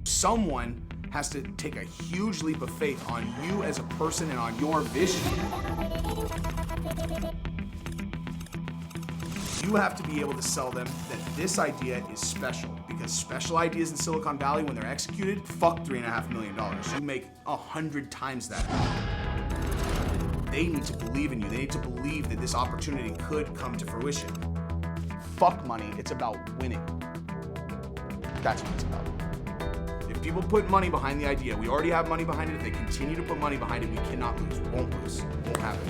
Someone has to take a huge leap of faith on you as a person and on your vision. You have to be able to sell them that this idea is special, because special ideas in Silicon Valley, when they're executed, fuck $3.5 million. You make 100 times that. They need to believe in you. They need to believe that this opportunity could come to fruition. Fuck money, it's about winning. That's what it's about. If people put money behind the idea, we already have money behind it. If they continue to put money behind it, we cannot lose. We won't lose. It won't happen.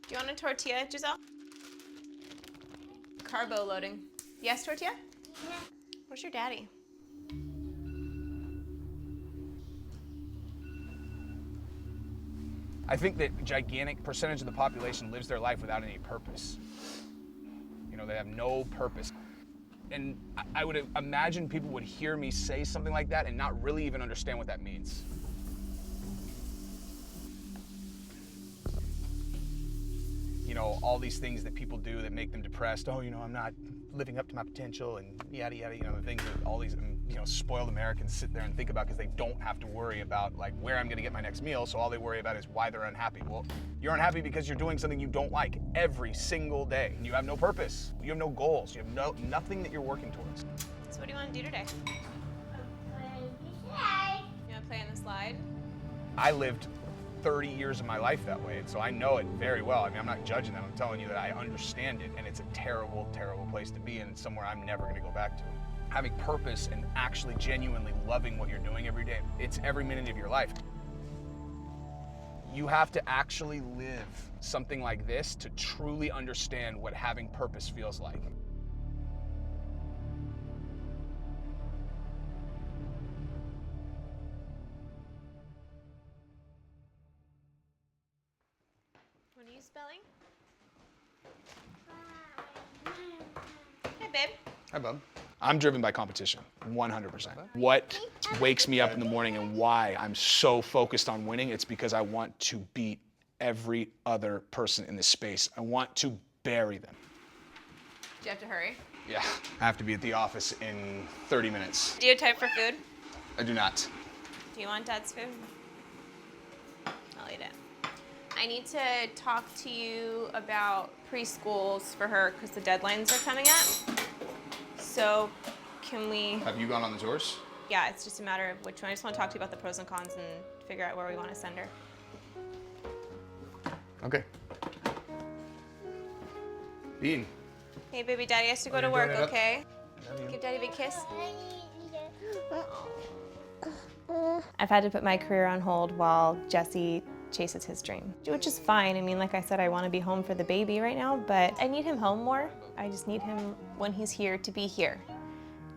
Do you want a tortilla, Giselle? Carbo loading. Yes, tortilla? Yeah. Where's your daddy? I think that a gigantic percentage of the population lives their life without any purpose. You know, they have no purpose. And I would imagine people would hear me say something like that and not really even understand what that means. You know, all these things that people do that make them depressed. Oh, you know, I'm not living up to my potential and yada, yada, you know, the things that all these, you know, spoiled Americans sit there and think about because they don't have to worry about, like, where I'm gonna get my next meal, so all they worry about is why they're unhappy. Well, you're unhappy because you're doing something you don't like every single day, and you have no purpose. You have no goals. You have nothing that you're working towards. So what do you want to do today? You want to play on the slide? I lived 30 years of my life that way, and so I know it very well. I mean, I'm not judging them. I'm telling you that I understand it, and it's a terrible, terrible place to be, and it's somewhere I'm never gonna go back to. Having purpose and actually genuinely loving what you're doing every day, it's every minute of your life. You have to actually live something like this to truly understand what having purpose feels like. What are you spelling? Hey, babe. Hi, bub. I'm driven by competition, 100%. What wakes me up in the morning and why I'm so focused on winning, it's because I want to beat every other person in this space. I want to bury them. Do you have to hurry? Yeah, I have to be at the office in 30 minutes. Do you have time for food? I do not. Do you want Dad's food? I'll eat it. I need to talk to you about preschools for her because the deadlines are coming up. So can we... Have you gone on the tours? Yeah, it's just a matter of which one. I just want to talk to you about the pros and cons and figure out where we want to send her. Okay. Bean. Hey, baby, Daddy has to go to work, okay? Give Daddy a big kiss. I've had to put my career on hold while Jesse chases his dream, which is fine. I mean, like I said, I want to be home for the baby right now, but I need him home more. I just need him when he's here to be here.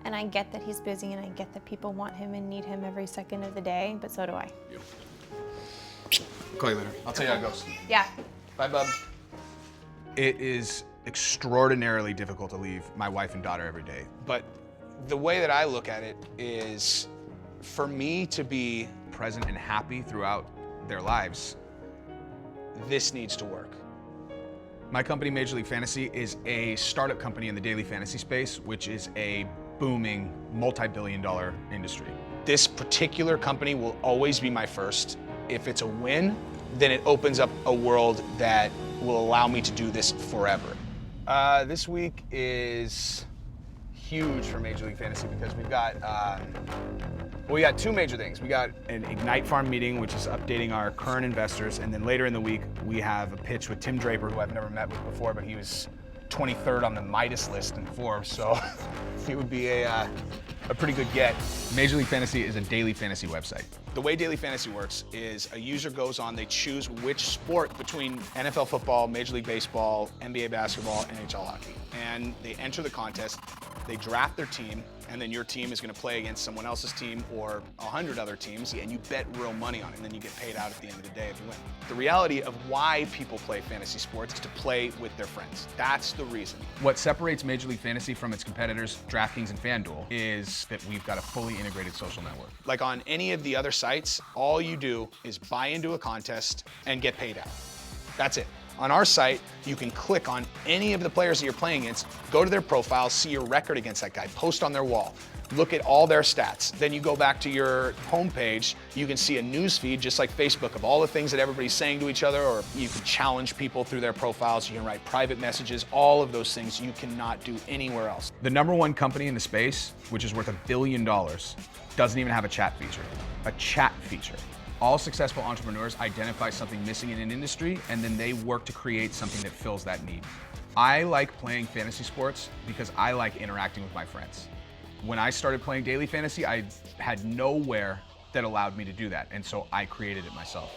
And I get that he's busy and I get that people want him and need him every second of the day, but so do I. I'll call you later. I'll tell you how it goes. Yeah. Bye, bub. It is extraordinarily difficult to leave my wife and daughter every day. But the way that I look at it is, for me to be present and happy throughout their lives, this needs to work. My company, Major League Fantasy, is a startup company in the daily fantasy space, which is a booming, multi-billion-dollar industry. This particular company will always be my first. If it's a win, then it opens up a world that will allow me to do this forever. This week is huge for Major League Fantasy because we got two major things. We got an Ignite Farm meeting, which is updating our current investors, and then later in the week, we have a pitch with Tim Draper, who I've never met with before, but he was 23rd on the Midas list in Forbes, so it would be a pretty good get. Major League Fantasy is a daily fantasy website. The way daily fantasy works is a user goes on, they choose which sport between NFL football, Major League Baseball, NBA basketball, NHL hockey, and they enter the contest. They draft their team, and then your team is going to play against someone else's team or 100 other teams, and you bet real money on it, and then you get paid out at the end of the day if you win. The reality of why people play fantasy sports is to play with their friends. That's the reason. What separates Major League Fantasy from its competitors, DraftKings and FanDuel, is that we've got a fully integrated social network. Like on any of the other sites, all you do is buy into a contest and get paid out. That's it. On our site, you can click on any of the players that you're playing against, go to their profile, see your record against that guy, post on their wall, look at all their stats. Then you go back to your homepage, you can see a news feed just like Facebook of all the things that everybody's saying to each other, or you can challenge people through their profiles, you can write private messages, all of those things you cannot do anywhere else. The #1 company in the space, which is worth $1 billion, doesn't even have a chat feature. A chat feature. All successful entrepreneurs identify something missing in an industry, and then they work to create something that fills that need. I like playing fantasy sports because I like interacting with my friends. When I started playing daily fantasy, I had nowhere that allowed me to do that, and so I created it myself.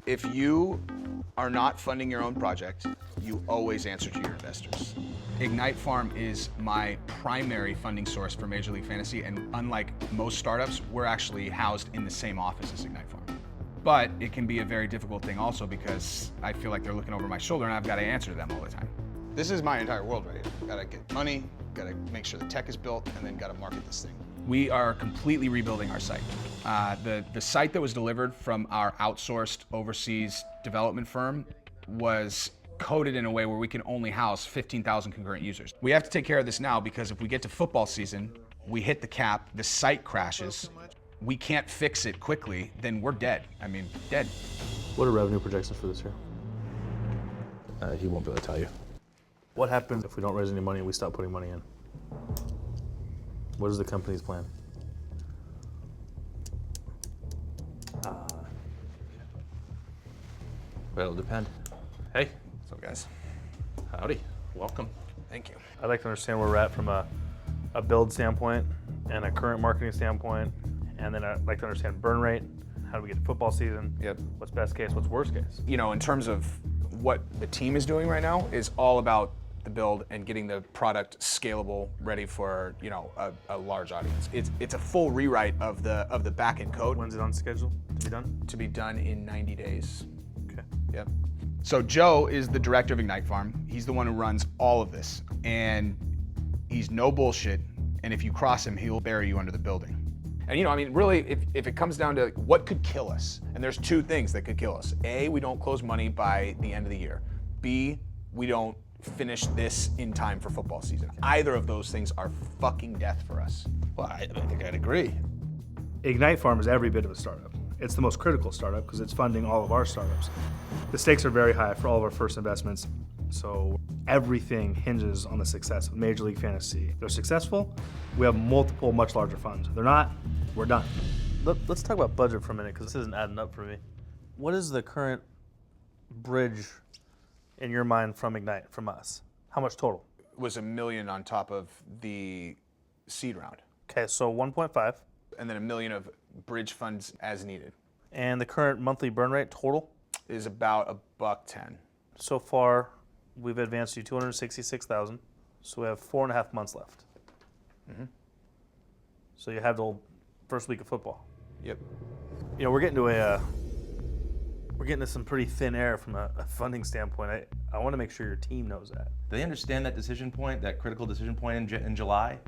If you are not funding your own project, you always answer to your investors. Ignite Farm is my primary funding source for Major League Fantasy, and unlike most startups, we're actually housed in the same office as Ignite Farm. But it can be a very difficult thing also because I feel like they're looking over my shoulder and I've got to answer to them all the time. This is my entire world right here. Gotta get money, gotta make sure the tech is built, and then gotta market this thing. We are completely rebuilding our site. The site that was delivered from our outsourced overseas development firm was coded in a way where we can only house 15,000 concurrent users. We have to take care of this now because if we get to football season, we hit the cap, the site crashes, we can't fix it quickly, then we're dead. I mean, dead. What are revenue projections for this year? He won't be able to tell you. What happens if we don't raise any money and we stop putting money in? What is the company's plan? Well, it'll depend. Hey, So guys, howdy, welcome. thank you. I'd like to understand where we're at from a build standpoint and a current marketing standpoint, and then I'd like to understand burn rate. How do we get to football season? Yep. What's best case? What's worst case? You know, in terms of what the team is doing right now is all about the build and getting the product scalable, ready for, you know, a large audience. It's a full rewrite of the back-end code. When's it on schedule to be done? To be done in 90 days. Okay. Yep. So Joe is the director of Ignite Farm. He's the one who runs all of this, and he's no bullshit. And if you cross him, he'll bury you under the building. And you know, I mean, really, if it comes down to what could kill us, and there's two things that could kill us. A, we don't close money by the end of the year. B, we don't finish this in time for football season. Either of those things are fucking death for us. Well, I think I'd agree. Ignite Farm is every bit of a startup. It's the most critical startup because it's funding all of our startups. The stakes are very high for all of our first investments, so everything hinges on the success of Major League Fantasy. If they're successful, we have multiple much larger funds. If they're not, we're done. Let's talk about budget for a minute because this isn't adding up for me. What is the current bridge in your mind from Ignite, from us? How much total? It was $1 million on top of the seed round, Okay, so 1.5. and then $1 million of bridge funds as needed. And the current monthly burn rate total? Is about $110. So far, we've advanced you 266,000. So we have 4.5 months left. Mm-hmm. So you have the whole first week of football. Yep. You know, we're getting to some pretty thin air from a funding standpoint. I want to make sure your team knows that. Do they understand that decision point, that critical decision point in July,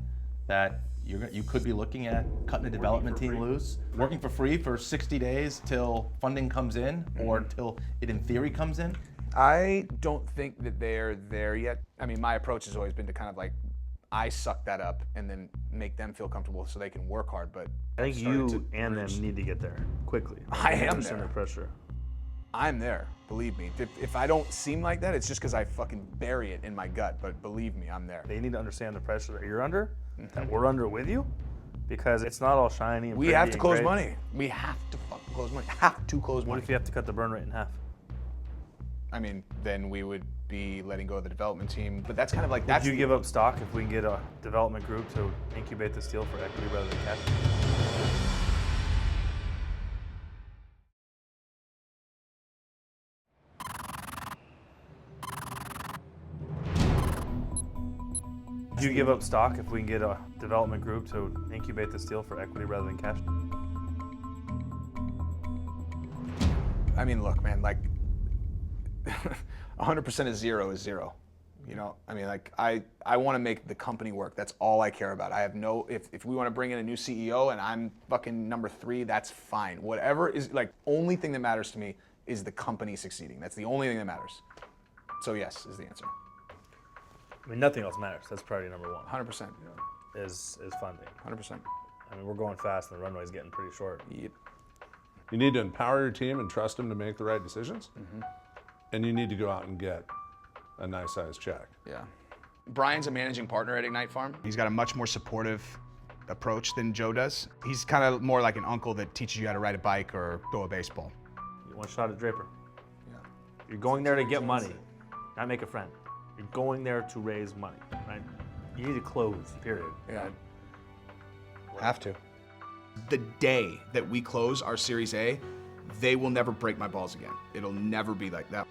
that you could be looking at cutting a development team loose, working for free for 60 days till funding comes in, or till it in theory comes in? I don't think that they're there yet. I mean, my approach has always been to kind of like, I suck that up and then make them feel comfortable so they can work hard, but I think you and them need to get there quickly. I am understand there. the pressure. I'm there, believe me. If I don't seem like that, it's just because I fucking bury it in my gut, but believe me, I'm there. They need to understand the pressure that you're under, that we're under with you, because it's not all shiny and We pretty have to and close great. money. We have to fucking close money. Have to close What money. if you have to cut the burn rate in half? I mean, then we would be letting go of the development team, but that's kind of like, Would that's you give up stock if we can get a development group to incubate this deal for equity rather than cash? Would you give up stock if we can get a development group to incubate this deal for equity rather than cash? I mean, look, man, like, 100% of zero is zero. You know, I mean, like I want to make the company work. That's all I care about. I have no, if we want to bring in a new CEO and I'm fucking number 3, that's fine. Whatever is, like, only thing that matters to me is the company succeeding. That's the only thing that matters. So yes, is the answer. I mean, nothing else matters. That's priority number 1. 100%. Is funding. 100%. I mean, we're going fast and the runway's getting pretty short. Yep. You need to empower your team and trust them to make the right decisions. And you need to go out and get a nice sized check. Yeah. Brian's a managing partner at Ignite Farm. He's got a much more supportive approach than Joe does. He's kind of more like an uncle that teaches you how to ride a bike or throw a baseball. One shot at Draper. Yeah. You're going there to get money, not make a friend. You're going there to raise money, right? You need to close, period. Yeah. Have to. The day that we close our Series A, they will never break my balls again. It'll never be like that.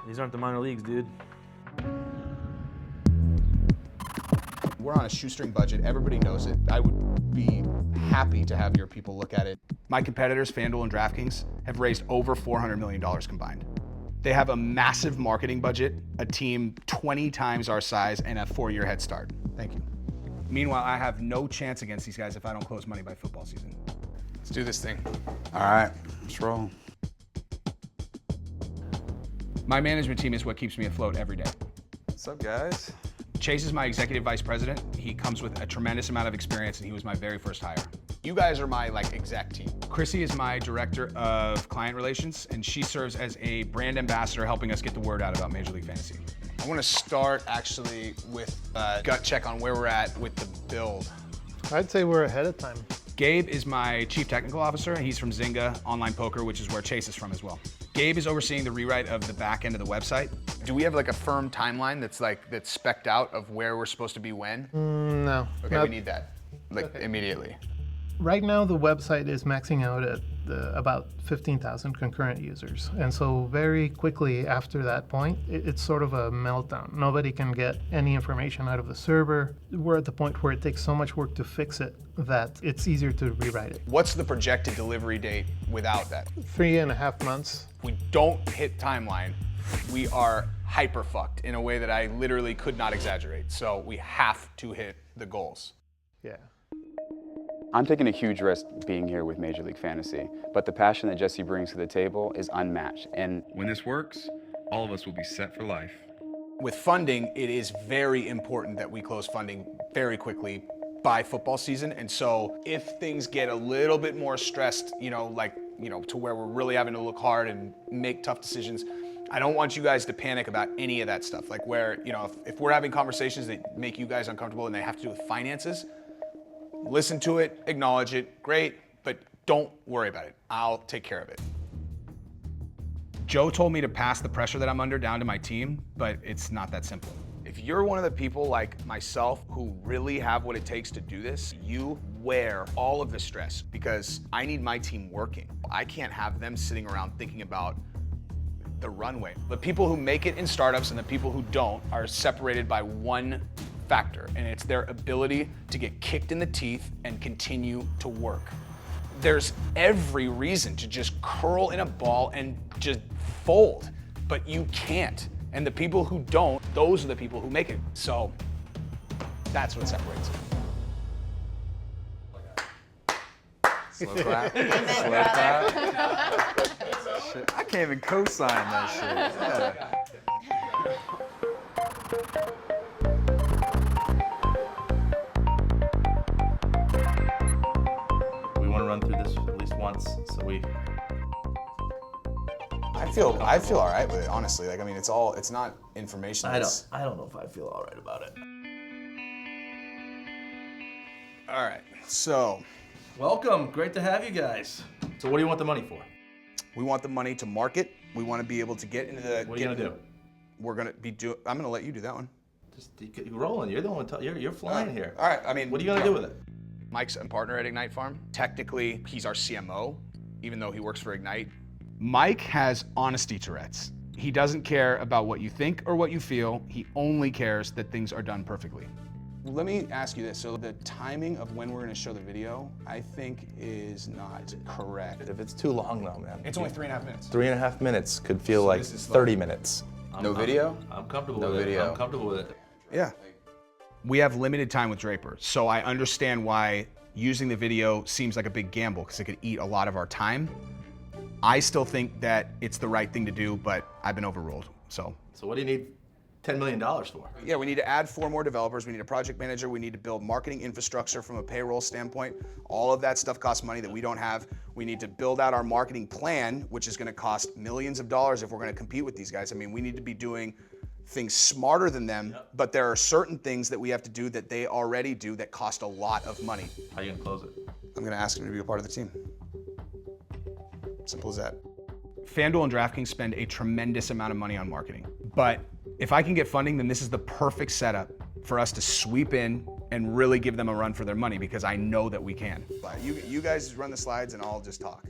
These aren't the minor leagues, dude. We're on a shoestring budget. Everybody knows it. I would be happy to have your people look at it. My competitors, FanDuel and DraftKings, have raised over $400 million combined. They have a massive marketing budget, a team 20 times our size, and a 4-year head start. Thank you. Meanwhile, I have no chance against these guys if I don't close money by football season. Let's do this thing. All right, let's roll. My management team is what keeps me afloat every day. What's up, guys? Chase is my executive vice president. He comes with a tremendous amount of experience, and he was my very first hire. You guys are my exec team. Chrissy is my director of client relations, and she serves as a brand ambassador, helping us get the word out about Major League Fantasy. I want to start actually with a gut check on where we're at with the build. I'd say we're ahead of time. Gabe is my chief technical officer. He's from Zynga Online Poker, which is where Chase is from as well. Gabe is overseeing the rewrite of the back end of the website. Do we have a firm timeline that's spec'd out of where we're supposed to be when? No. Okay, we need that immediately. Right now, the website is maxing out at about 15,000 concurrent users. And so very quickly after that point, it's sort of a meltdown. Nobody can get any information out of the server. We're at the point where it takes so much work to fix it that it's easier to rewrite it. What's the projected delivery date without that? 3.5 months. If we don't hit timeline, we are hyper fucked in a way that I literally could not exaggerate. So we have to hit the goals. Yeah. I'm taking a huge risk being here with Major League Fantasy, but the passion that Jesse brings to the table is unmatched. And when this works, all of us will be set for life. With funding, it is very important that we close funding very quickly by football season. And so if things get a little bit more stressed, to where we're really having to look hard and make tough decisions, I don't want you guys to panic about any of that stuff. Like where, if we're having conversations that make you guys uncomfortable and they have to do with finances, listen to it, acknowledge it, great, but don't worry about it. I'll take care of it. Joe told me to pass the pressure that I'm under down to my team, but it's not that simple. If you're one of the people like myself who really have what it takes to do this, you wear all of the stress because I need my team working. I can't have them sitting around thinking about the runway. The people who make it in startups and the people who don't are separated by one factor, and it's their ability to get kicked in the teeth and continue to work. There's every reason to just curl in a ball and just fold, but you can't. And the people who don't, those are the people who make it. So that's what separates it. slow clap. Slow clap. Shit, I can't even co-sign that shit. Yeah. We want to run through this at least once, so we. I feel all right with it, honestly. It's not information. I don't know if I feel all right about it. All right, so. Welcome, great to have you guys. So what do you want the money for? We want the money to market. We want to be able to get into the. What are you gonna do? We're gonna be I'm gonna let you do that one. Just you're rolling. You're the one. You're flying here. All right. What are you gonna do with it? Mike's a partner at Ignite Farm. Technically, he's our CMO, even though he works for Ignite. Mike has honesty Tourette's. He doesn't care about what you think or what you feel. He only cares that things are done perfectly. Let me ask you this. So the timing of when we're going to show the video, I think is not correct. If it's too long though, man. It's only 3.5 minutes. 3.5 minutes could feel like this is 30 minutes. No video? I'm comfortable No with video. it. I'm comfortable with it. Yeah. We have limited time with Draper, so I understand why using the video seems like a big gamble because it could eat a lot of our time. I still think that it's the right thing to do, but I've been overruled, so. So what do you need $10 million for? Yeah, we need to add 4 more developers. We need a project manager. We need to build marketing infrastructure from a payroll standpoint. All of that stuff costs money that we don't have. We need to build out our marketing plan, which is going to cost millions of dollars if we're going to compete with these guys. I mean, we need to be doing things smarter than them, but there are certain things that we have to do that they already do that cost a lot of money. How are you gonna close it? I'm going to ask them to be a part of the team. Simple as that. FanDuel and DraftKings spend a tremendous amount of money on marketing, but if I can get funding, then this is the perfect setup for us to sweep in and really give them a run for their money because I know that we can. You guys run the slides and I'll just talk.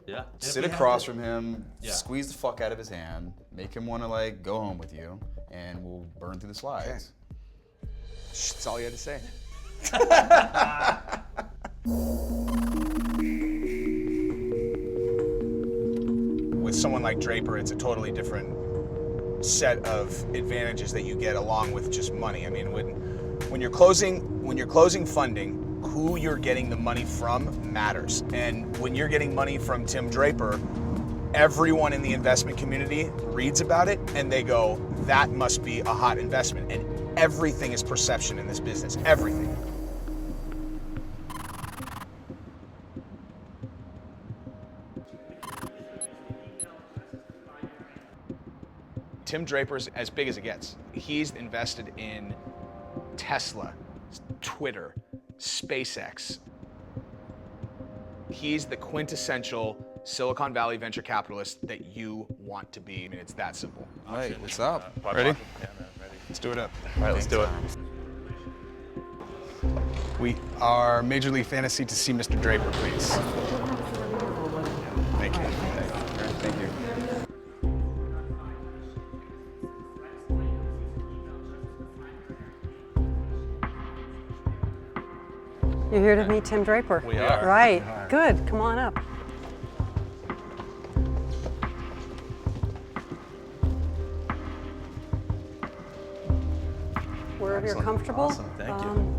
Yeah. Sit across from him, squeeze the fuck out of his hand, make him want to like go home with you, and we'll burn through the slides. Okay. That's all you had to say. With someone like Draper, it's a totally different set of advantages that you get along with just money. I mean, when you're closing funding, who you're getting the money from matters. And when you're getting money from Tim Draper, everyone in the investment community reads about it and they go, that must be a hot investment. And everything is perception in this business, everything. Tim Draper's as big as it gets. He's invested in Tesla, Twitter, SpaceX. He's the quintessential Silicon Valley venture capitalist that you want to be. I mean, it's that simple. All right, what's up? Ready? Yeah, man, ready. Let's do it up. All right, let's do it. We are Major League Fantasy to see Mr. Draper, please. Thank you. Thank you. You're here to meet Tim Draper. We are. Right. Good. Come on up. Wherever you're comfortable. Awesome. Thank you.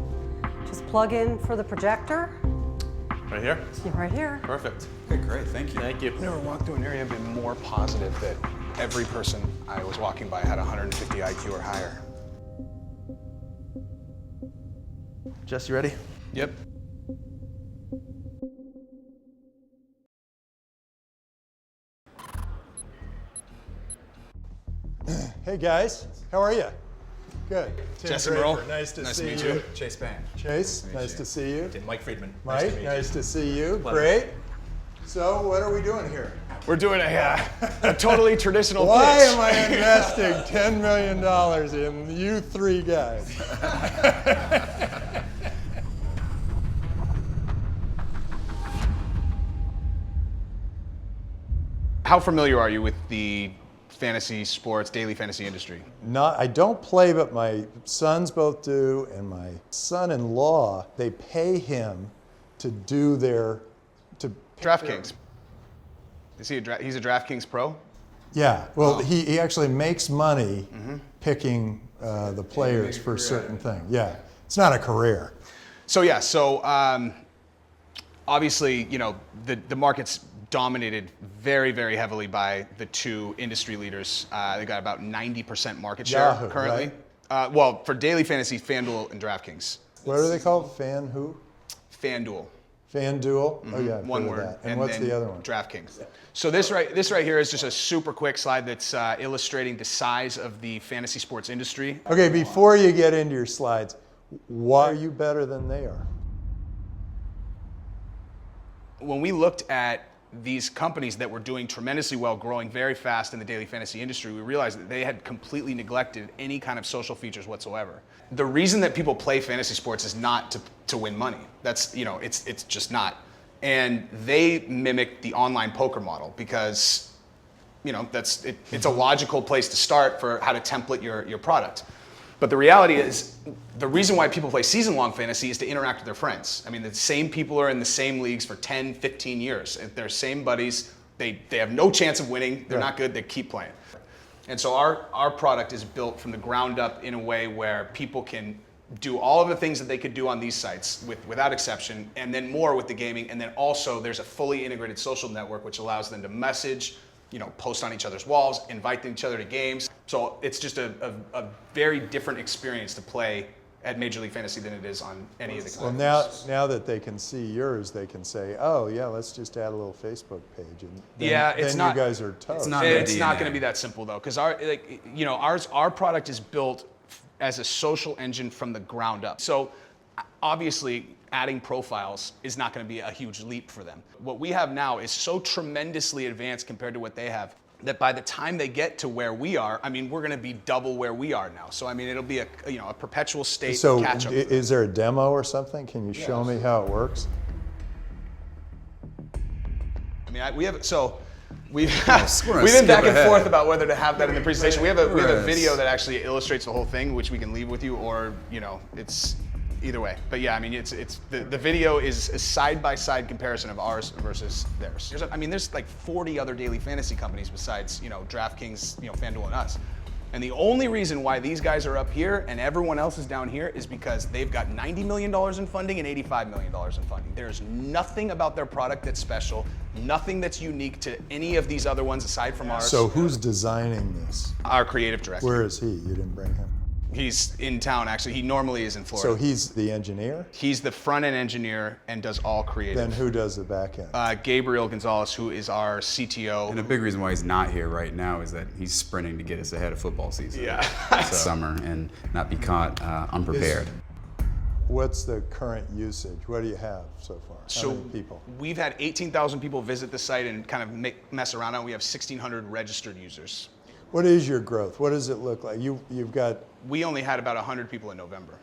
Just plug in for the projector. Right here? You're right here. Perfect. Okay, great, thank you. Thank you. I've never walked through an area and been more positive that every person I was walking by had 150 IQ or higher. Jess, you ready? Yep. Hey guys, how are you? Good. Tim Jesse Draper, Merle. nice to Nice see to meet you. you. Chase Bank. Chase, nice to see you. And Mike Friedman. Mike, nice to see you. Great. So, what are we doing here? We're doing a totally traditional Why pitch. am I investing $10 million in you 3 guys? How familiar are you with the fantasy sports, daily fantasy industry? I don't play, but my sons both do, and my son-in-law, they pay him to do DraftKings. Is he he's a DraftKings pro? Yeah, well, he actually makes money picking the players for certain things. Yeah, it's not a career. So obviously, you know, the market's dominated very, very heavily by the 2 industry leaders. They got about 90% market share Yahoo, currently. Well, for daily fantasy, FanDuel and DraftKings. What are they called? FanDuel? FanDuel. Oh yeah, I've One heard of word. that. And what's then the other one? DraftKings. So this right here is just a super quick slide that's illustrating the size of the fantasy sports industry. Okay, before you get into your slides, why are you better than they are? When we looked at these companies that were doing tremendously well, growing very fast in the daily fantasy industry, we realized that they had completely neglected any kind of social features whatsoever. The reason that people play fantasy sports is not to win money. That's, you know, it's just not. And they mimic the online poker model because, you know, it's a logical place to start for how to template your product. But the reality is, the reason why people play season-long fantasy is to interact with their friends. I mean, the same people are in the same leagues for 10, 15 years. They're same buddies. They have no chance of winning. They're not good. They keep playing. And so our product is built from the ground up in a way where people can do all of the things that they could do on these sites without exception, and then more with the gaming. And then also there's a fully integrated social network which allows them to message, post on each other's walls, invite each other to games. So it's just a very different experience to play at Major League Fantasy than it is on any of the competitors. Well, now that they can see yours, they can say, oh yeah, let's just add a little Facebook page, and it's then not, you guys are toast. It's not going to be that simple though, because our product is built as a social engine from the ground up. So obviously adding profiles is not going to be a huge leap for them. What we have now is so tremendously advanced compared to what they have that by the time they get to where we are, I mean, we're going to be double where we are now. So I mean, it'll be a perpetual state of catch up. Is there a demo or something? Can you show me how it works? I mean, we've been back and forth about whether to have that in the presentation. We have a video that actually illustrates the whole thing, which we can leave with you, or it's either way. But yeah, I mean, the video is a side-by-side comparison of ours versus theirs. There's like 40 other daily fantasy companies besides DraftKings, FanDuel, and us. And the only reason why these guys are up here and everyone else is down here is because they've got $90 million in funding and $85 million in funding. There's nothing about their product that's special, nothing that's unique to any of these other ones aside from ours. So who's designing this? Our creative director. Where is he? You didn't bring him? He's in town, actually. He normally is in Florida. So he's the engineer? He's the front-end engineer and does all creative. Then who does the back end? Gabriel Gonzalez, who is our CTO. And a big reason why he's not here right now is that he's sprinting to get us ahead of football season this summer and not be caught unprepared. What's the current usage? What do you have so far? So how many people? We've had 18,000 people visit the site and kind of mess around on it. We have 1,600 registered users. What is your growth? What does it look like? You've got. We only had about 100 people in November.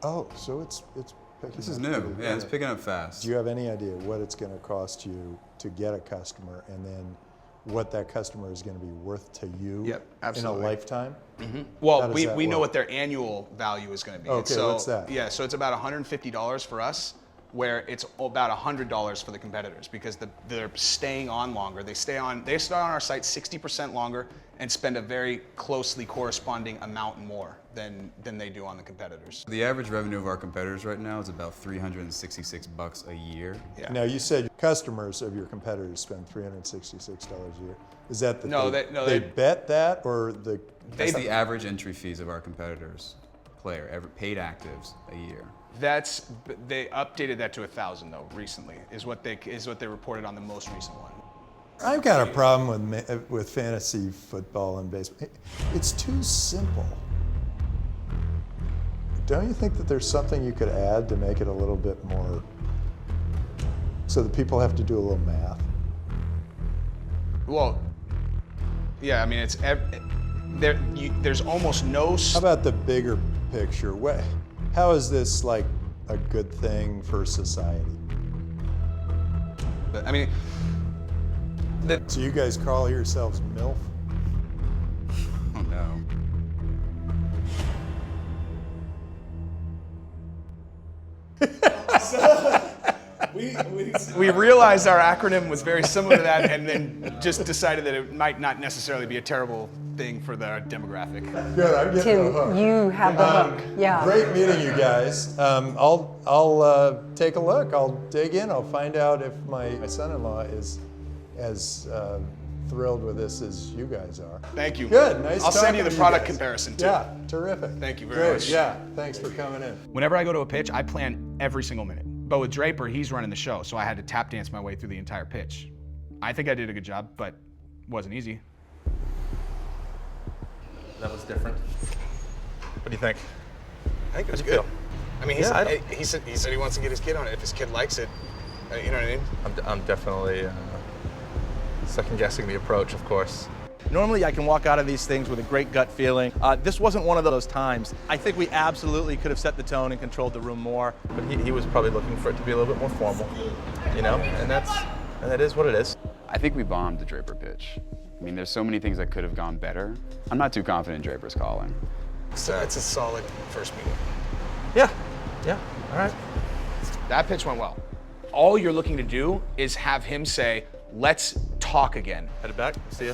Oh, so it's picking up. This is new. Yeah, it's picking up fast. Do you have any idea what it's going to cost you to get a customer, and then what that customer is going to be worth to you in a lifetime? Mm-hmm. Well, we know what their annual value is going to be. Okay, so, what's that? Yeah, so it's about $150 for us, where it's about $100 for the competitors because they're staying on longer. They stay on our site 60% longer and spend a very closely corresponding amount more than they do on the competitors. The average revenue of our competitors right now is about $366 a year. Yeah. Now you said customers of your competitors spend $366 a year. Is that they bet that, or that's the average entry fees of our competitors, paid actives a year. They updated that to 1,000 though recently. Is what they reported on the most recent one. I've got a problem with fantasy football and baseball. It's too simple. Don't you think that there's something you could add to make it a little bit more, so that people have to do a little math? Well, yeah, I mean, there's almost no. How about the bigger picture? How is this like a good thing for society? I mean, so you guys call yourselves MILF? Oh no. We realized our acronym was very similar to that, and then just decided that it might not necessarily be a terrible thing for the demographic. Good, I'm getting the hook. Tim, you have the hook. Yeah. Great meeting you guys. I'll take a look. I'll dig in. I'll find out if my son-in-law is as thrilled with this as you guys are. Thank you. Good. Nice. I'll send you the product guys. comparison too. Yeah, terrific. Thank you very much. Yeah, thanks for coming in. Whenever I go to a pitch, I plan every single minute. But with Draper, he's running the show, so I had to tap dance my way through the entire pitch. I think I did a good job, but it wasn't easy. That was different. What do you think? I think it was good. I mean, he said he wants to get his kid on it. If his kid likes it, you know what I mean? I'm definitely second guessing the approach, of course. Normally I can walk out of these things with a great gut feeling. This wasn't one of those times. I think we absolutely could have set the tone and controlled the room more, but he was probably looking for it to be a little bit more formal, and that is what it is. I think we bombed the Draper pitch. I mean, there's so many things that could have gone better. I'm not too confident in Draper's calling. So that's a solid first meeting. Yeah. Yeah. All right. That pitch went well. All you're looking to do is have him say, let's talk again. Headed back. See ya.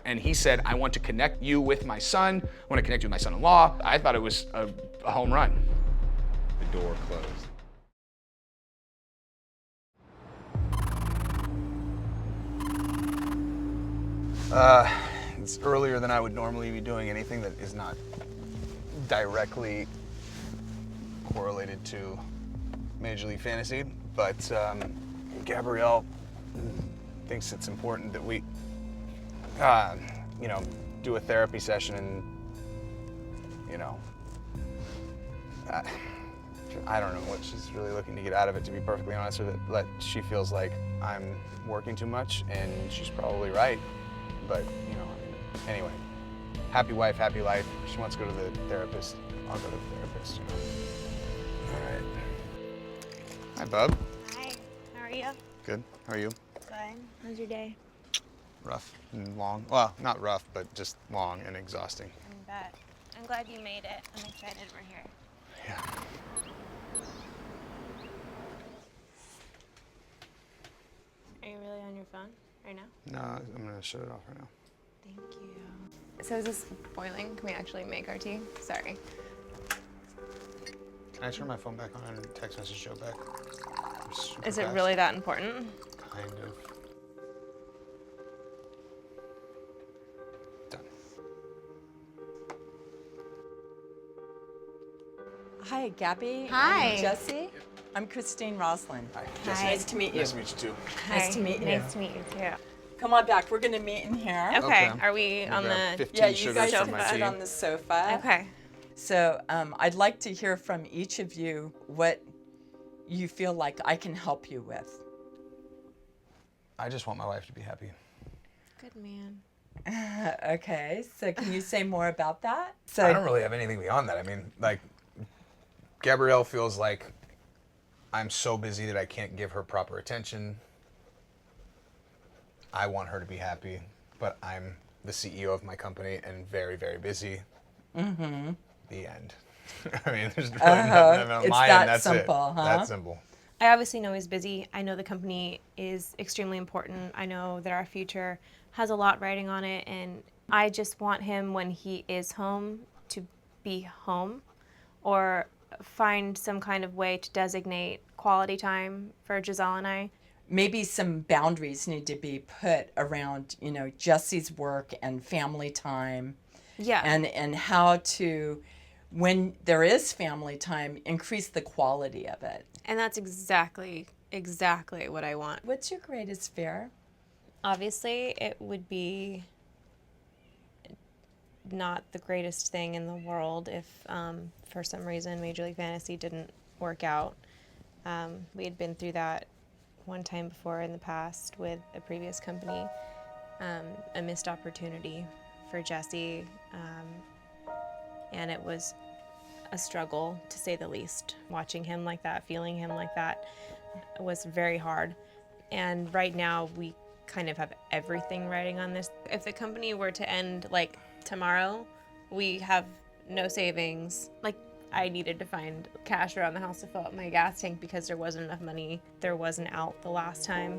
And he said, I want to connect you with my son. I want to connect you with my son-in-law. I thought it was a home run. The door closed. It's earlier than I would normally be doing anything that is not directly correlated to Major League Fantasy, but Gabrielle thinks it's important that we, you know, do a therapy session and, you know, I don't know what she's really looking to get out of it, to be perfectly honest with it. She feels like I'm working too much, and she's probably right, but, you know, anyway, happy wife, happy life. She wants to go to the therapist. I'll go to the therapist, you know. All right. Hi, Bub. Hi, how are you? Good. How are you? Good. How's your day? Rough and long. Well, not rough, but just long and exhausting. I bet. I'm glad you made it. I'm excited we're here. Yeah. Are you really on your phone right now? No, I'm gonna shut it off right now. Thank you. So is this boiling? Can we actually make our tea? Sorry. Can I turn my phone back on and text message Joe back? Super Is it fast. really that important? Kind of. Done. Hi, Gabby. Hi. I'm Jesse. I'm Christine Roslin. Hi, Jesse. Nice to meet you. Nice to meet you too. Nice to meet you. Nice to meet you too. Come on back. We're going to meet in here. Okay. Okay. Are we on grab the? 15 Yeah, you sugars guys from can my sit tea. on the sofa. Okay. So I'd like to hear from each of you what you feel like I can help you with. I just want my wife to be happy. Good man. Okay, so can you say more about that? So I don't really have anything beyond that. I mean, like, Gabrielle feels like I'm so busy that I can't give her proper attention. I want her to be happy, but I'm the CEO of my company and very, very busy. Mm-hmm. The end. I mean, there's really nothing on It's my that end. That's simple, it. huh? That simple. I obviously know he's busy. I know the company is extremely important. I know that our future has a lot riding on it, and I just want him, when he is home, to be home, or find some kind of way to designate quality time for Giselle and I. maybe some boundaries need to be put around, you know, Jesse's work and family time. Yeah. And how to, when there is family time, increase the quality of it. And that's exactly what I want. What's your greatest fear? Obviously, it would be not the greatest thing in the world if, for some reason, Major League Fantasy didn't work out. We had been through that one time before in the past with a previous company, a missed opportunity for Jesse, and it was a struggle, to say the least. Watching him like that, feeling him like that was very hard. And right now, we kind of have everything riding on this. If the company were to end like tomorrow, we have no savings. Like, I needed to find cash around the house to fill up my gas tank because there wasn't enough money. There was an out the last time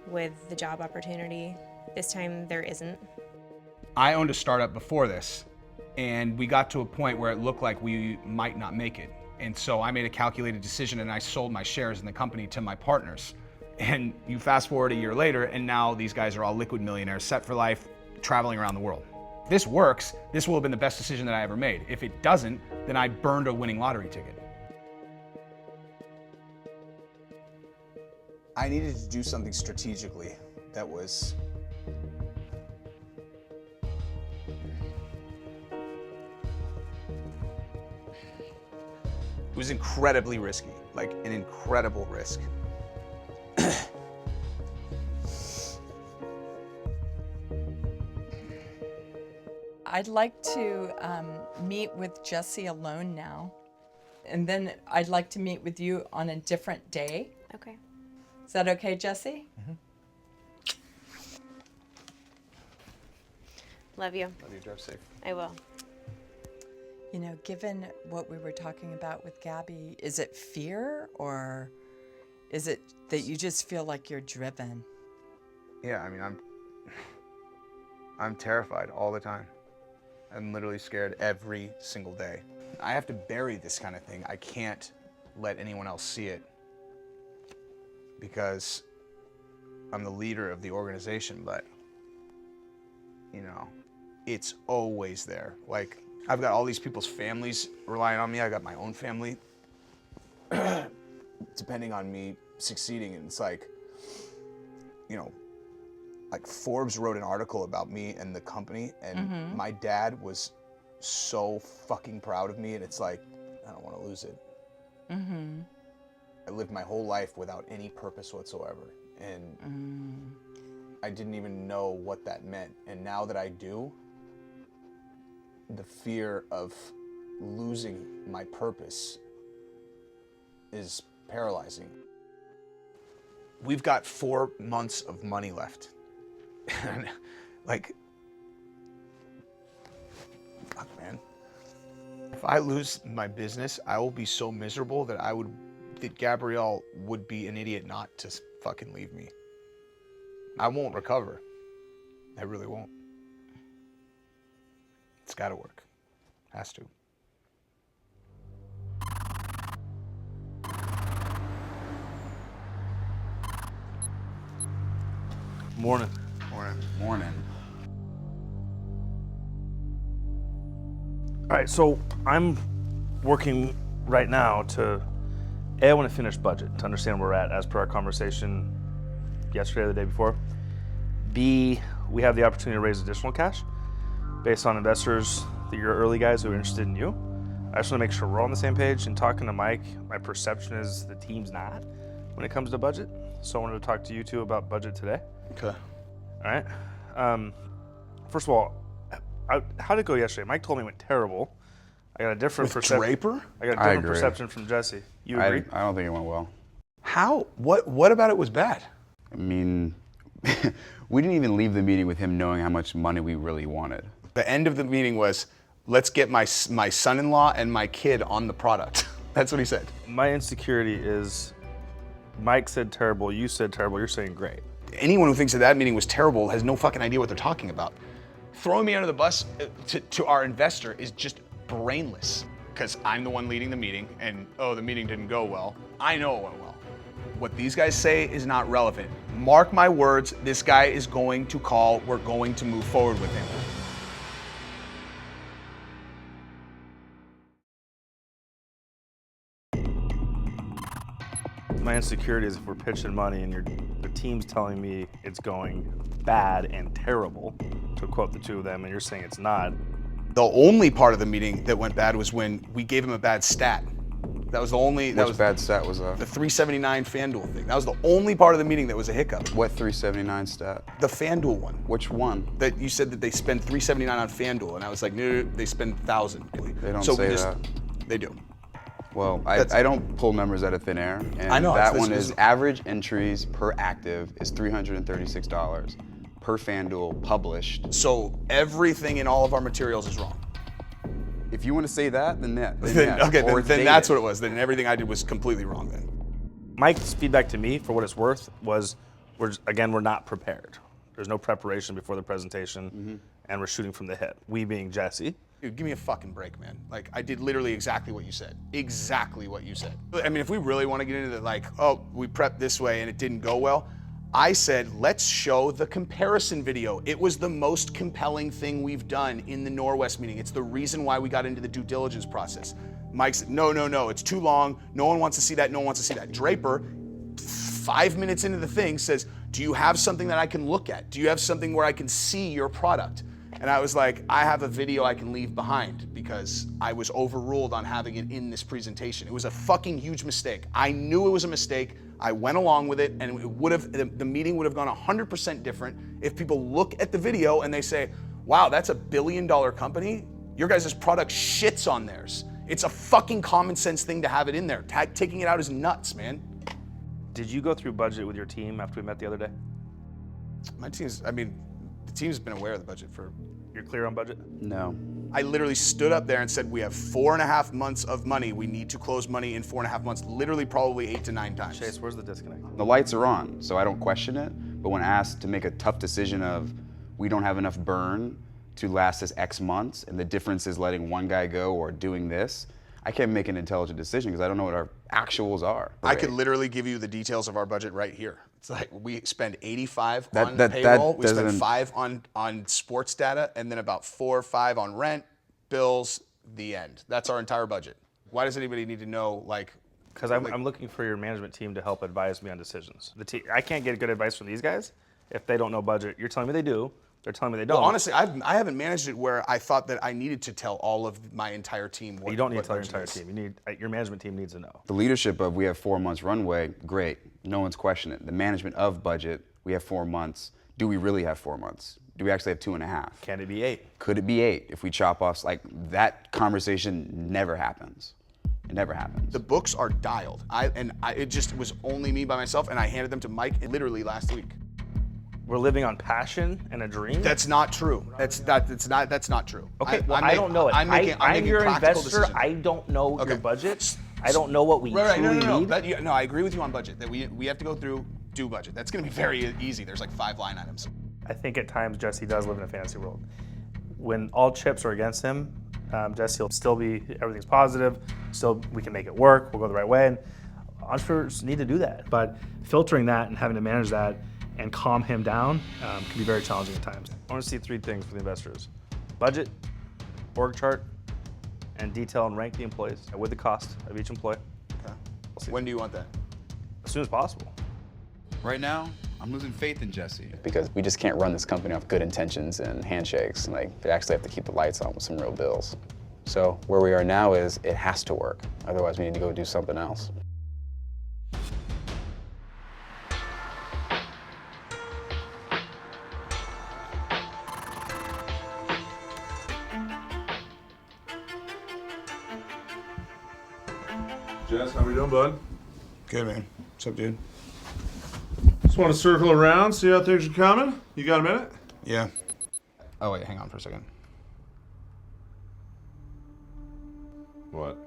with the job opportunity. This time there isn't. I owned a startup before this, and we got to a point where it looked like we might not make it. And so I made a calculated decision and I sold my shares in the company to my partners. And you fast forward a year later, and now these guys are all liquid millionaires, set for life, traveling around the world. If this works, this will have been the best decision that I ever made. If it doesn't, then I burned a winning lottery ticket. I needed to do something strategically that was it was incredibly risky, like an incredible risk. I'd like to meet with Jesse alone now. And then I'd like to meet with you on a different day. Okay. Is that okay, Jesse? Mm-hmm. Love you. Love you, drive safe. I will. You know, given what we were talking about with Gabby, is it fear or is it that you just feel like you're driven? Yeah, I mean, I'm terrified all the time. I'm literally scared every single day. I have to bury this kind of thing. I can't let anyone else see it because I'm the leader of the organization, but you know, it's always there. Like, I've got all these people's families relying on me. I got my own family depending on me succeeding. And it's like, you know, like Forbes wrote an article about me and the company, and my dad was so fucking proud of me, and it's like, I don't want to lose it. I lived my whole life without any purpose whatsoever, and I didn't even know what that meant. And now that I do, the fear of losing my purpose is paralyzing. We've got 4 months of money left. And like, fuck, man. If I lose my business, I will be so miserable that Gabrielle would be an idiot not to fucking leave me. I won't recover. I really won't. It's gotta work. Has to. Morning. Morning. All right, so I'm working right now to, I want to finish budget to understand where we're at as per our conversation yesterday or the day before. B, we have the opportunity to raise additional cash based on investors that you're early guys who are interested in you. I just want to make sure we're all on the same page. And talking to Mike, my perception is the team's not when it comes to budget. So I wanted to talk to you two about budget today. Okay. All right. First of all, how did it go yesterday? Mike told me it went terrible. I got a different perception. Draper? I got a different perception from Jesse. You agree? I don't think it went well. How? What about it was bad? I mean, we didn't even leave the meeting with him knowing how much money we really wanted. The end of the meeting was, let's get my son-in-law and my kid on the product. That's what he said. My insecurity is Mike said terrible, you said terrible, you're saying great. Anyone who thinks that meeting was terrible has no fucking idea what they're talking about. Throwing me under the bus to our investor is just brainless, because I'm the one leading the meeting, and oh, the meeting didn't go well. I know it went well. What these guys say is not relevant. Mark my words, this guy is going to call, we're going to move forward with him. My insecurity is if we're pitching money and the team's telling me it's going bad and terrible, to quote the two of them, and you're saying it's not. The only part of the meeting that went bad was when we gave him a bad stat. That was the only. Which bad stat was that? The 379 FanDuel thing. That was the only part of the meeting that was a hiccup. What 379 stat? The FanDuel one. Which one? That you said that they spend 379 on FanDuel, and I was like, no, they spend 1,000. They don't say that. They do. Well, I don't pull numbers out of thin air, and I know, that one is average entries per active is $336 per FanDuel published. So everything in all of our materials is wrong. If you want to say that, then that. Okay, then that's what it was. Then everything I did was completely wrong then. Mike's feedback to me, for what it's worth, was we're not prepared. There's no preparation before the presentation, and we're shooting from the hip. We being Jesse. Dude, give me a fucking break, man. Like, I did literally exactly what you said. Exactly what you said. I mean, if we really want to get into the, like, oh, we prepped this way and it didn't go well, I said, let's show the comparison video. It was the most compelling thing we've done in the Norwest meeting. It's the reason why we got into the due diligence process. Mike said, no, it's too long. No one wants to see that, no one wants to see that. Draper, 5 minutes into the thing, says, do you have something that I can look at? Do you have something where I can see your product? And I was like, I have a video I can leave behind because I was overruled on having it in this presentation. It was a fucking huge mistake. I knew it was a mistake. I went along with it, and the meeting would have gone 100% different if people look at the video and they say, wow, that's a $1 billion company. Your guys' product shits on theirs. It's a fucking common sense thing to have it in there. Taking it out is nuts, man. Did you go through budget with your team after we met the other day? My team's, I mean, the team's been aware of the budget for. You're clear on budget? No. I literally stood up there and said, we have 4.5 months of money. We need to close money in 4.5 months, literally probably 8 to 9 times. Chase, where's the disconnect? The lights are on, so I don't question it. But when asked to make a tough decision of, we don't have enough burn to last us X months, and the difference is letting one guy go or doing this, I can't make an intelligent decision because I don't know what our actuals are. I could literally give you the details of our budget right here. It's like we spend 85 on payroll, we spend 5 on sports data, and then about 4 or 5 on rent, bills, the end. That's our entire budget. Why does anybody need to know, like? Because I'm looking for your management team to help advise me on decisions. I can't get good advice from these guys if they don't know budget. You're telling me they do. They're telling me they don't. Well, honestly, I haven't managed it where I thought that I needed to tell all of my entire team what. You don't need what to tell your budget entire is. team. You need your management team needs to know. The leadership of we have 4 months runway, great. No one's questioning it. The management of budget, we have 4 months. Do we really have 4 months? Do we actually have 2.5? Can it be 8? Could it be 8 if we chop off? Like, that conversation never happens. It never happens. The books are dialed. It was only me by myself, and I handed them to Mike literally last week. We're living on passion and a dream. That's not true. That's not true. Okay, I don't know it. I'm making your practical investor. decisions. I don't know Okay. your budget. I don't know what we truly need. No, I agree with you on budget. That we have to go through, do budget. That's going to be very easy. There's like 5 line items. I think at times Jesse does live in a fantasy world. When all chips are against him, Jesse will still be, everything's positive, still we can make it work, we'll go the right way, and entrepreneurs need to do that. But filtering that and having to manage that and calm him down can be very challenging at times. I want to see 3 things for the investors: budget, org chart, and detail and rank the employees with the cost of each employee. Okay. When do you want that? As soon as possible. Right now, I'm losing faith in Jesse. Because we just can't run this company off good intentions and handshakes. Like, we actually have to keep the lights on with some real bills. So where we are now is it has to work. Otherwise, we need to go do something else. Jess, how we doing, bud? Good, man. What's up, dude? Just want to circle around, see how things are coming. You got a minute? Yeah. Oh, wait, hang on for a second. What?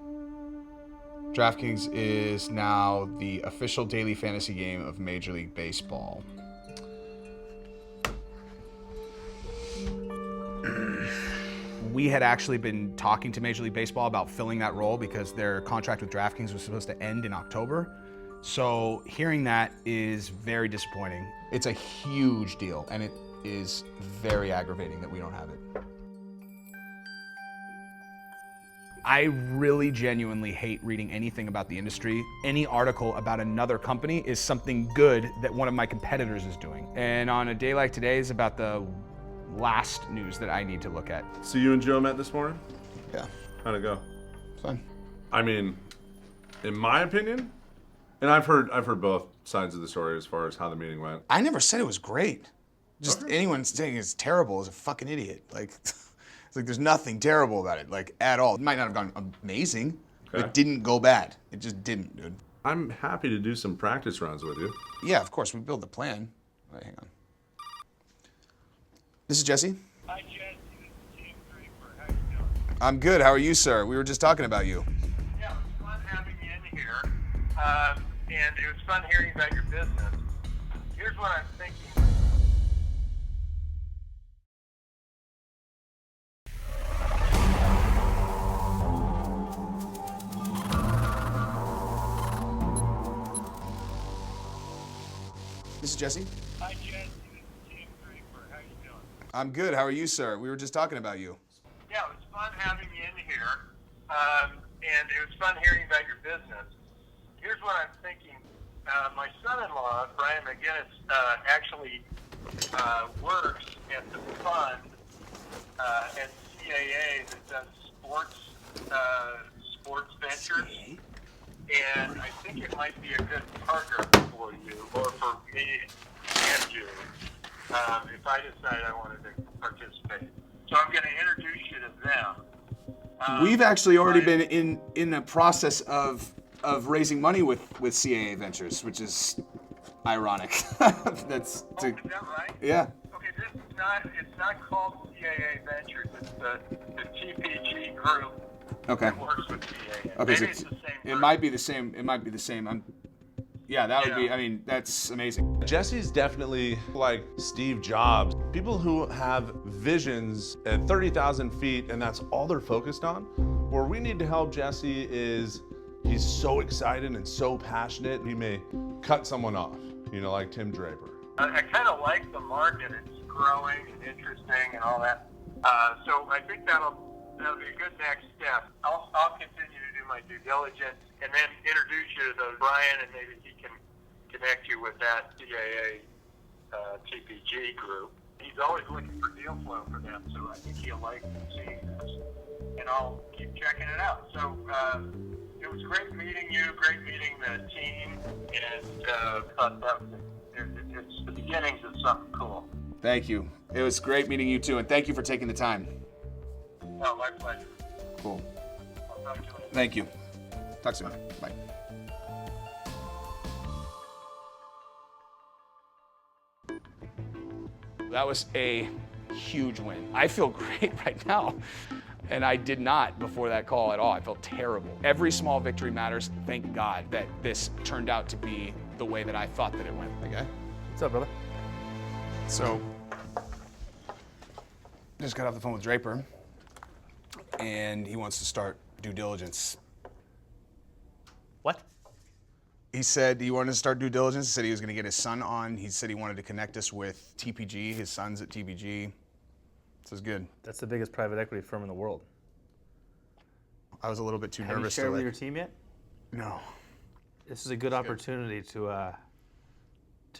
DraftKings is now the official daily fantasy game of Major League Baseball. We had actually been talking to Major League Baseball about filling that role because their contract with DraftKings was supposed to end in October. So hearing that is very disappointing. It's a huge deal, and it is very aggravating that we don't have it. I really genuinely hate reading anything about the industry. Any article about another company is something good that one of my competitors is doing. And on a day like today is about the last news that I need to look at. So you and Joe met this morning? Yeah. How'd it go? Fun. I mean, in my opinion, and I've heard both sides of the story as far as how the meeting went. I never said it was great. Just anyone saying it's terrible is a fucking idiot. Like, it's like there's nothing terrible about it, like at all. It might not have gone amazing, but it didn't go bad. It just didn't, dude. I'm happy to do some practice runs with you. Yeah, of course, we build the plan. Wait, hang on. This is Jesse. Hi, Jesse. This is Tim Draper. How you doing? I'm good. How are you, sir? We were just talking about you. Yeah, it was fun having you in here, and it was fun hearing about your business. Here's what I'm thinking. This is Jesse. Hi, Jesse. This is Tim Draper. How you doing? I'm good. How are you, sir? We were just talking about you. Yeah, it was fun having you in here, and it was fun hearing about your business. Here's what I'm thinking. My son-in-law, Brian McGinnis, actually works at the fund at CAA that does sports ventures, and I think it might be a good partner for you, or for me and you, if I decide I wanted to participate. So I'm going to introduce you to them. We've actually already been in the process of raising money with CAA Ventures, which is ironic. Is that right? Yeah. Okay, it's not called CAA Ventures. It's the TPG group Okay. that works with CAA. Okay, so Maybe it's the same it group. might be the same. It might be the same. Yeah, that would be. I mean, that's amazing. Jesse's definitely like Steve Jobs. People who have visions at 30,000 feet and that's all they're focused on. Where we need to help Jesse is he's so excited and so passionate, he may cut someone off, you know, like Tim Draper. I kind of like the market. It's growing and interesting and all that. So I think that'll be a good next step. I'll continue to do my due diligence and then introduce you to Brian, and maybe he can connect you with that CAA TPG group. He's always looking for deal flow for them, so I think he'll like seeing this. And I'll keep checking it out. So it was great meeting you, great meeting the team, and thought that was it's the beginnings of something cool. Thank you. It was great meeting you too, and thank you for taking the time. No, my pleasure. Cool. I'll talk to you later. Thank you. Talk soon. Bye. That was a huge win. I feel great right now. And I did not before that call at all. I felt terrible. Every small victory matters. Thank God that this turned out to be the way that I thought that it went. Okay? What's up, brother? So, just got off the phone with Draper, and he wants to start due diligence. What? He said he wanted to start due diligence. He said he was going to get his son on. He said he wanted to connect us with TPG. His son's at TPG. This is good. That's the biggest private equity firm in the world. I was a little bit too Have nervous you shared to with like, your team yet? No. This is a good opportunity to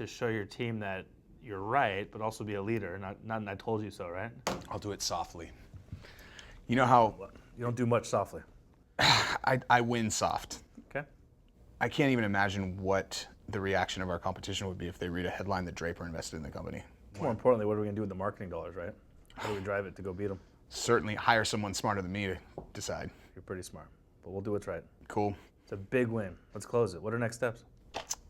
show your team that you're right, but also be a leader. Not I told you so, right? I'll do it softly. You know how You don't do much softly. I win soft. Okay. I can't even imagine what the reaction of our competition would be if they read a headline that Draper invested in the company. More importantly, what are we gonna do with the marketing dollars, right? How do we drive it to go beat them? Certainly hire someone smarter than me to decide. You're pretty smart, but we'll do what's right. Cool. It's a big win. Let's close it. What are next steps?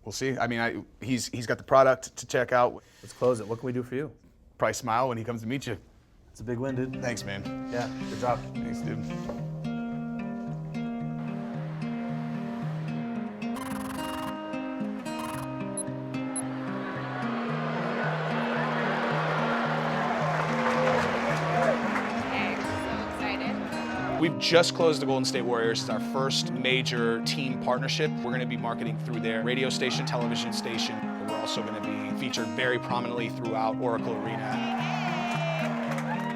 We'll see. I mean, he's got the product to check out. Let's close it. What can we do for you? Probably smile when he comes to meet you. It's a big win, dude. Thanks, man. Yeah, good job. Thanks, dude. We've just closed the Golden State Warriors. It's our first major team partnership. We're going to be marketing through their radio station, television station. We're also going to be featured very prominently throughout Oracle Arena.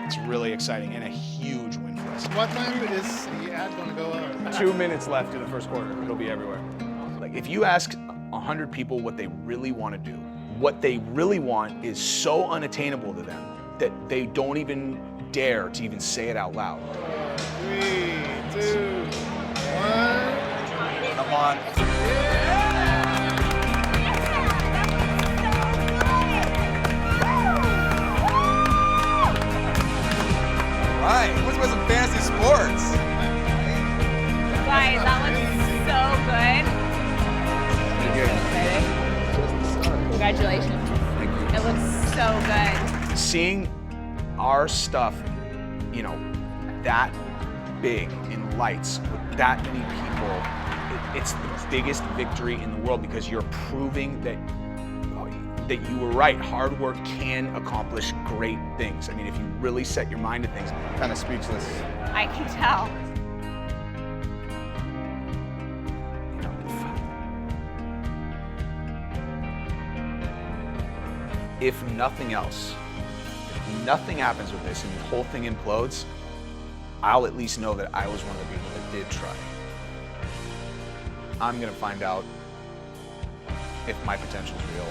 It's really exciting and a huge win for us. What time is the ad going to go out? 2 minutes left in the first quarter. It'll be everywhere. Like, if you ask 100 people what they really want to do, what they really want is so unattainable to them that they don't even dare to even say it out loud. 3, 2, 1. Come on. Right. Let's play some fantasy sports. Guys, that looks so good. Congratulations. Thank you. It looks so good. Seeing our stuff, you know, that big in lights with that many people, it's the biggest victory in the world because you're proving that you were right. Hard work can accomplish great things. I mean, if you really set your mind to things. Kind of speechless. I can tell. If nothing else, if nothing happens with this and the whole thing implodes, I'll at least know that I was one of the people that did try. I'm gonna find out if my potential is real